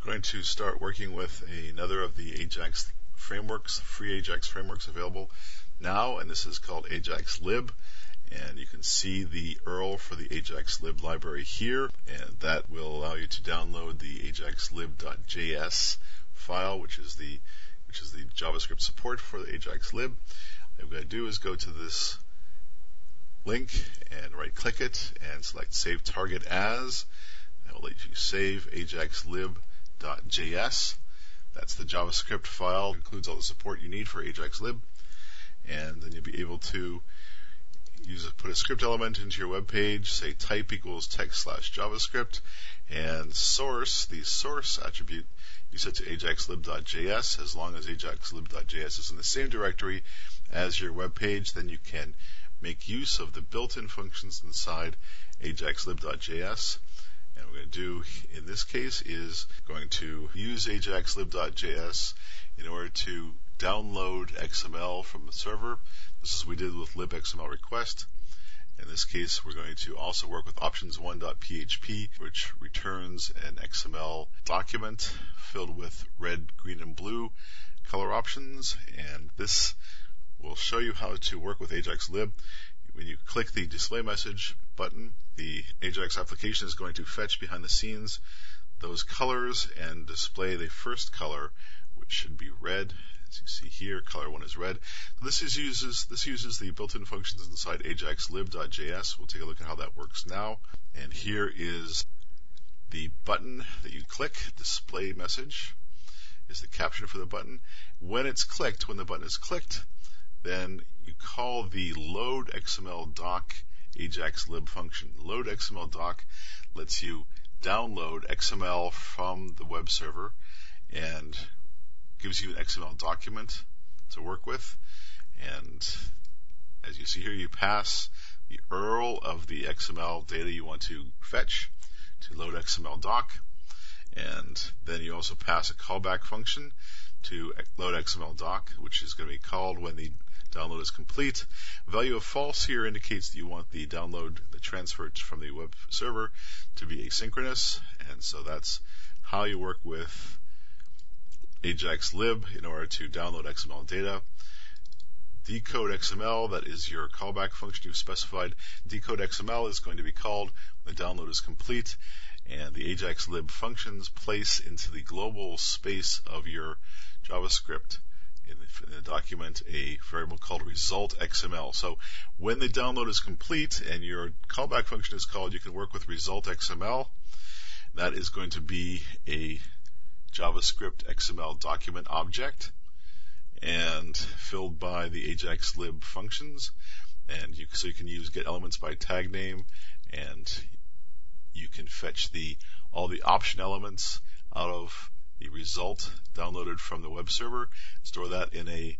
I'm going to start working with another of the Ajax frameworks, free Ajax frameworks available now, and this is called Ajax lib. And you can see the URL for the Ajax lib library here, and that will allow you to download the ajaxlib.js file, which is the JavaScript support for the Ajax lib. What I'm going to do is go to this link and right-click it and select Save Target As. That will let you save ajaxlib.js. That's the JavaScript file. It includes all the support you need for Ajax lib, and then you'll be able to put a script element into your web page, say type equals text/JavaScript, and source, the source attribute, you set to ajaxlib.js. As long as ajaxlib.js is in the same directory as your web page, then you can make use of the built-in functions inside ajaxlib.js. And what we're going to do in this case is going to use ajaxlib.js in order to download XML from the server. This is what we did with libxml request. In this case, we're going to also work with options1.php, which returns an XML document filled with red, green, and blue color options. And this will show you how to work with Ajax lib. When you click the display message button, the Ajax application is going to fetch behind the scenes those colors and display the first color, which should be red. As you see here, color 1 is red. So this uses the built-in functions inside ajaxlib.js. We'll take a look at how that works now. And here is the button that you click. Display message is the caption for the button. When the button is clicked, then you call the load XML doc Ajax lib function. Load XML doc lets you download XML from the web server and gives you an XML document to work with. And as you see here, you pass the URL of the XML data you want to fetch to load XML doc, and then you also pass a callback function to load XML doc, which is going to be called when the download is complete. Value of false here indicates that you want the transfer from the web server to be asynchronous, and so that's how you work with Ajax lib in order to download XML data. Decode XML, that is your callback function you've specified. Decode XML is going to be called when the download is complete, and the Ajax lib functions place into the global space of your JavaScript in the document a variable called result XML. So when the download is complete and your callback function is called, you can work with result XML. That is going to be a JavaScript XML document object and filled by the Ajax lib functions. And so you can use get elements by tag name, and you can fetch all the option elements out of the result downloaded from the web server, store that in an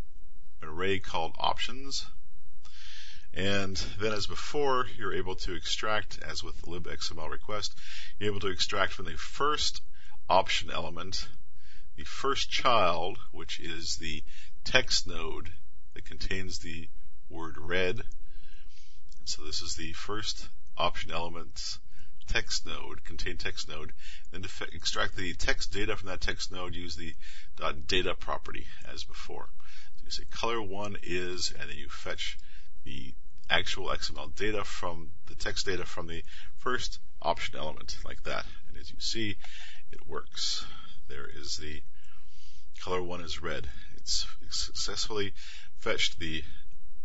array called options. And then, as before, you're able to extract, as with the libxml request, you're able to extract from the first option element the first child, which is the text node that contains the word red. And so this is the first option element's text node, then to extract the text data from that text node, use the .data property as before. So you say color 1 is, and then you fetch the actual XML data from the text data from the first option element, like that. And as you see, it works. There is the color 1 is red. It's successfully fetched the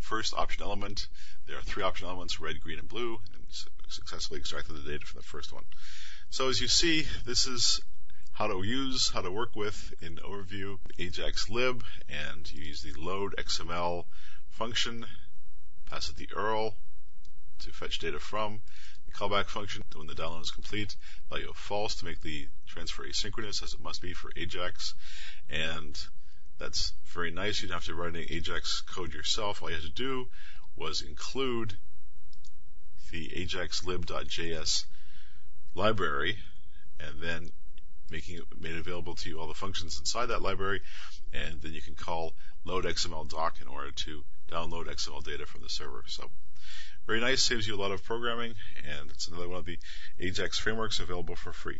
first option element. There are 3 option elements, red, green, and blue, and successfully extracted the data from the first one. So as you see, this is how to work with, in overview, Ajax lib, and you use the load XML function, pass it the URL to fetch data from, the callback function when the download is complete, value of false to make the transfer asynchronous, as it must be for Ajax, and that's very nice. You don't have to write any Ajax code yourself. All you had to do was include the ajaxlib.js library, and then making it made available to you all the functions inside that library, and then you can call load XML doc in order to download XML data from the server. So very nice, saves you a lot of programming, and it's another one of the Ajax frameworks available for free.